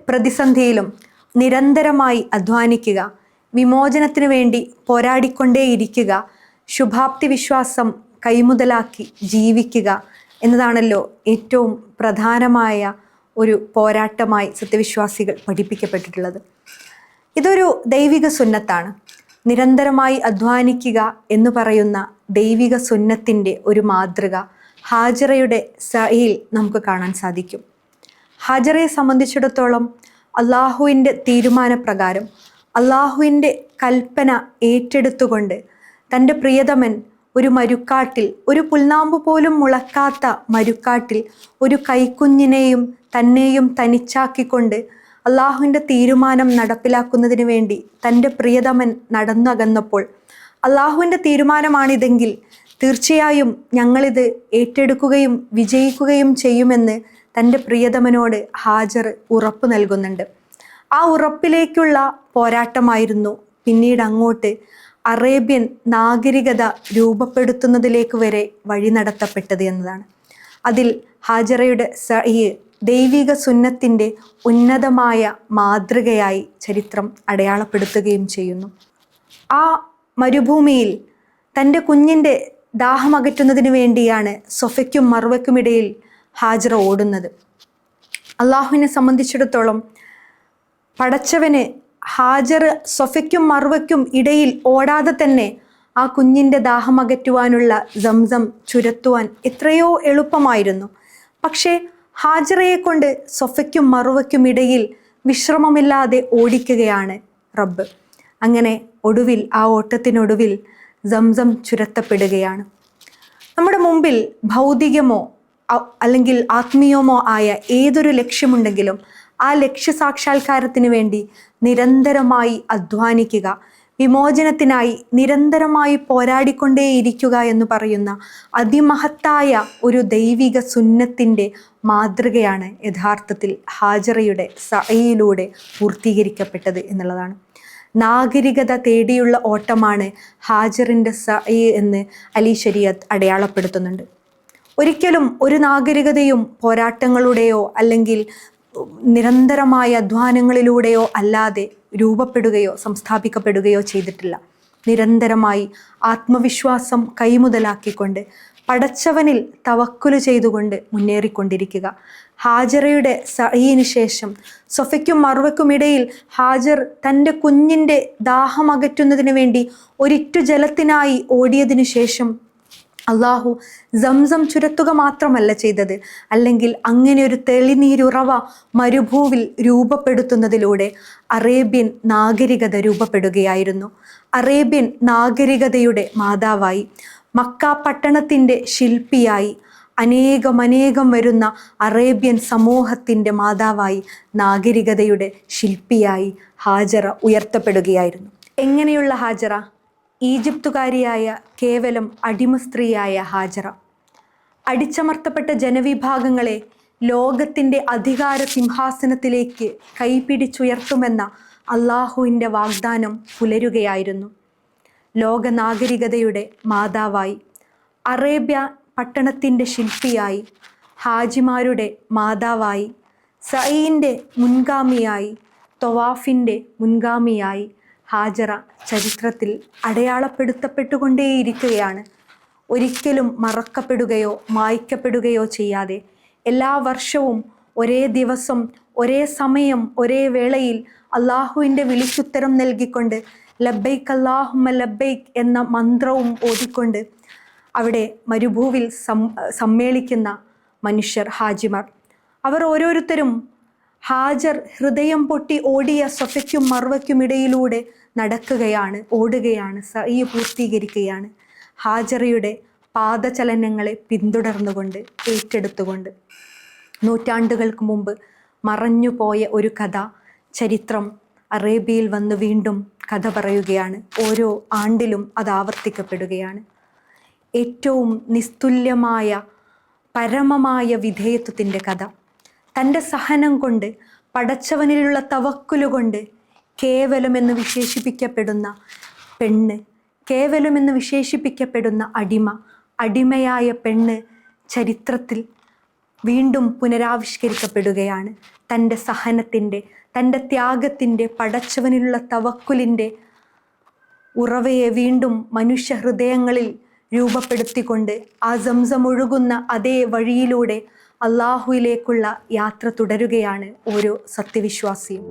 പ്രതിസന്ധിയിലും നിരന്തരമായി അധ്വാനിക്കുക, വിമോചനത്തിനു വേണ്ടി പോരാടിക്കൊണ്ടേയിരിക്കുക, ശുഭാപ്തി വിശ്വാസം കൈമുതലാക്കി ജീവിക്കുക എന്നതാണല്ലോ ഏറ്റവും പ്രധാനമായ ഒരു പോരാട്ടമായി സത്യവിശ്വാസികൾ പഠിപ്പിക്കപ്പെട്ടിട്ടുള്ളത്. ഇതൊരു ദൈവിക സുന്നത്താണ്. നിരന്തരമായി അധ്വാനിക്കുക എന്ന് പറയുന്ന ദൈവിക സുന്നത്തിൻ്റെ ഒരു മാതൃക ഹാജറയുടെ സഅയിൽ നമുക്ക് കാണാൻ സാധിക്കും. ഹാജറയെ സംബന്ധിച്ചിടത്തോളം അള്ളാഹുവിൻ്റെ തീരുമാനപ്രകാരം അള്ളാഹുവിൻ്റെ കൽപ്പന ഏറ്റെടുത്തുകൊണ്ട് തൻ്റെ പ്രിയതമൻ ഒരു മരുക്കാട്ടിൽ, ഒരു പുൽനാമ്പ് പോലും മുളക്കാത്ത മരുക്കാട്ടിൽ ഒരു കൈക്കുഞ്ഞിനെയും തന്നെയും തനിച്ചാക്കിക്കൊണ്ട് അള്ളാഹുവിൻ്റെ തീരുമാനം നടപ്പിലാക്കുന്നതിന് വേണ്ടി തൻ്റെ പ്രിയതമൻ നടന്നകന്നപ്പോൾ, അള്ളാഹുവിൻ്റെ തീരുമാനമാണിതെങ്കിൽ തീർച്ചയായും ഞങ്ങളിത് ഏറ്റെടുക്കുകയും വിജയിക്കുകയും ചെയ്യുമെന്ന് തൻ്റെ പ്രിയതമനോട് ഹാജർ ഉറപ്പ് നൽകുന്നുണ്ട്. ആ ഉറപ്പിലേക്കുള്ള പോരാട്ടമായിരുന്നു പിന്നീട് അങ്ങോട്ട് അറേബ്യൻ നാഗരികത രൂപപ്പെടുത്തുന്നതിലേക്ക് വരെ വഴി നടത്തപ്പെട്ടത് എന്നതാണ്. അതിൽ ഹാജറയുടെ സഅയ് ദൈവിക സുന്നത്തിൻ്റെ ഉന്നതമായ മാതൃകയായി ചരിത്രം അടയാളപ്പെടുത്തുകയും ചെയ്യുന്നു. ആ മരുഭൂമിയിൽ തൻ്റെ കുഞ്ഞിൻ്റെ ദാഹമകറ്റുന്നതിന് വേണ്ടിയാണ് സൊഫയ്ക്കും മർവയ്ക്കുമിടയിൽ ഹാജറ ഓടുന്നത്. അള്ളാഹുവിനെ സംബന്ധിച്ചിടത്തോളം പടച്ചവന് ഹാജർ സൊഫയ്ക്കും മർവയ്ക്കും ഇടയിൽ ഓടാതെ തന്നെ ആ കുഞ്ഞിൻ്റെ ദാഹമകറ്റുവാനുള്ള സംസം ചുരത്തുവാൻ എത്രയോ എളുപ്പമായിരുന്നു. പക്ഷേ ഹാജറയെ കൊണ്ട് സൊഫയ്ക്കും മർവയ്ക്കും ഇടയിൽ വിശ്രമമില്ലാതെ ഓടിക്കുകയാണ് റബ്ബ്. അങ്ങനെ ഒടുവിൽ, ആ ഓട്ടത്തിനൊടുവിൽ സംസം ചുരത്തപ്പെടുകയാണ്. നമ്മുടെ മുമ്പിൽ ഭൗതികമോ അല്ലെങ്കിൽ ആത്മീയമോ ആയ ഏതൊരു ലക്ഷ്യമുണ്ടെങ്കിലും ആ ലക്ഷ്യ സാക്ഷാത്കാരത്തിന് വേണ്ടി നിരന്തരമായി അധ്വാനിക്കുക, വിമോചനത്തിനായി നിരന്തരമായി പോരാടിക്കൊണ്ടേയിരിക്കുക എന്ന് പറയുന്ന അതിമഹത്തായ ഒരു ദൈവിക സുന്നത്തിൻ്റെ മാതൃകയാണ് യഥാർത്ഥത്തിൽ ഹാജറയുടെ സഅയിലൂടെ പൂർത്തീകരിക്കപ്പെട്ടത് എന്നുള്ളതാണ്. നാഗരികത തേടിയുള്ള ഓട്ടമാണ് ഹാജറിൻ്റെ സഅയ് എന്ന് അലി ശരീഅത്ത് അടയാളപ്പെടുത്തുന്നുണ്ട്. ഒരിക്കലും ഒരു നാഗരികതയും പോരാട്ടങ്ങളുടെയോ അല്ലെങ്കിൽ നിരന്തരമായ അധ്വാനങ്ങളിലൂടെയോ അല്ലാതെ രൂപപ്പെടുകയോ സംസ്ഥാപിക്കപ്പെടുകയോ ചെയ്തിട്ടില്ല. നിരന്തരമായി ആത്മവിശ്വാസം കൈമുതലാക്കിക്കൊണ്ട് പടച്ചവനിൽ തവക്കുല് ചെയ്തുകൊണ്ട് മുന്നേറിക്കൊണ്ടിരിക്കുക. ഹാജറയുടെ സഅയിന് ശേഷം സൊഫയ്ക്കും മർവയ്ക്കുമിടയിൽ ഹാജർ തൻ്റെ കുഞ്ഞിൻ്റെ ദാഹമകറ്റുന്നതിന് വേണ്ടി ഒരിറ്റു ജലത്തിനായി ഓടിയതിനു ശേഷം അള്ളാഹു സംസം ചുരത്തുക മാത്രമല്ല ചെയ്തത്, അല്ലെങ്കിൽ അങ്ങനെ ഒരു തെളിനീരുറവ മരുഭൂവിൽ രൂപപ്പെടുത്തുന്നതിലൂടെ അറേബ്യൻ നാഗരികത രൂപപ്പെടുകയായിരുന്നു. അറേബ്യൻ നാഗരികതയുടെ മാതാവായി, മക്ക പട്ടണത്തിൻ്റെ ശില്പിയായി, അനേകം വരുന്ന അറേബ്യൻ സമൂഹത്തിൻ്റെ മാതാവായി, നാഗരികതയുടെ ശില്പിയായി ഹാജറ ഉയർത്തപ്പെടുകയായിരുന്നു. എങ്ങനെയുള്ള ഹാജറ? ഈജിപ്തുകാരിയായ കേവലം അടിമ സ്ത്രീയായ ഹാജറ. അടിച്ചമർത്തപ്പെട്ട ജനവിഭാഗങ്ങളെ ലോകത്തിൻ്റെ അധികാര സിംഹാസനത്തിലേക്ക് കൈപിടിച്ചുയർത്തുമെന്ന അള്ളാഹുവിൻ്റെ വാഗ്ദാനം പുലരുകയായിരുന്നു. ലോക നാഗരികതയുടെ മാതാവായി, അറേബ്യ പട്ടണത്തിൻ്റെ ശില്പിയായി, ഹാജിമാരുടെ മാതാവായി, സഈൻ്റെ മുൻഗാമിയായി, തൊവാഫിൻ്റെ മുൻഗാമിയായി ഹാജറ ചരിത്രത്തിൽ അടയാളപ്പെടുത്തപ്പെട്ടുകൊണ്ടേയിരിക്കുകയാണ്. ഒരിക്കലും മറക്കപ്പെടുകയോ മായ്ക്കപ്പെടുകയോ ചെയ്യാതെ എല്ലാ വർഷവും ഒരേ ദിവസം, ഒരേ സമയം, ഒരേ വേളയിൽ അള്ളാഹുവിൻ്റെ വിളിക്കുത്തരം നൽകിക്കൊണ്ട് ലബ്ബൈക്ക് അല്ലാഹുമ്മ ലബ്ബൈക്ക് എന്ന മന്ത്രവും ഓതിക്കൊണ്ട് അവിടെ മരുഭൂവിൽ സമ്മേളിക്കുന്ന മനുഷ്യർ, ഹാജിമാർ, അവർ ഓരോരുത്തരും ഹാജർ ഹൃദയം പൊട്ടി ഓടിയ സൊഫയ്ക്കും മർവയ്ക്കും ഇടയിലൂടെ നടക്കുകയാണ്, ഓടുകയാണ്, സഅയ് പൂർത്തീകരിക്കുകയാണ്. ഹാജറയുടെ പാദചലനങ്ങളെ പിന്തുടർന്നുകൊണ്ട്, ഏറ്റെടുത്തുകൊണ്ട് നൂറ്റാണ്ടുകൾക്ക് മുമ്പ് മറഞ്ഞുപോയ ഒരു കഥ ചരിത്രം അറേബ്യയിൽ വന്ന് വീണ്ടും കഥ പറയുകയാണ്. ഓരോ ആണ്ടിലും അത് ആവർത്തിക്കപ്പെടുകയാണ്. ഏറ്റവും നിസ്തുല്യമായ പരമമായ വിധേയത്വത്തിൻ്റെ കഥ. തൻ്റെ സഹനം കൊണ്ട്, പടച്ചവനിലുള്ള തവക്കുലുകൊണ്ട് കേവലമെന്ന് വിശേഷിപ്പിക്കപ്പെടുന്ന പെണ്ണ്, കേവലമെന്ന് വിശേഷിപ്പിക്കപ്പെടുന്ന അടിമയായ പെണ്ണ് ചരിത്രത്തിൽ വീണ്ടും പുനരാവിഷ്കരിക്കപ്പെടുകയാണ്. തൻ്റെ സഹനത്തിൻ്റെ, തൻ്റെ ത്യാഗത്തിൻ്റെ, പടച്ചവനിലുള്ള തവക്കുലിൻ്റെ ഉറവയെ വീണ്ടും മനുഷ്യ ഹൃദയങ്ങളിൽ രൂപപ്പെടുത്തിക്കൊണ്ട് ആ സംസം ഒഴുകുന്ന അതേ വഴിയിലൂടെ അള്ളാഹുവിലേക്കുള്ള യാത്ര തുടരുകയാണ് ഓരോ സത്യവിശ്വാസിയും.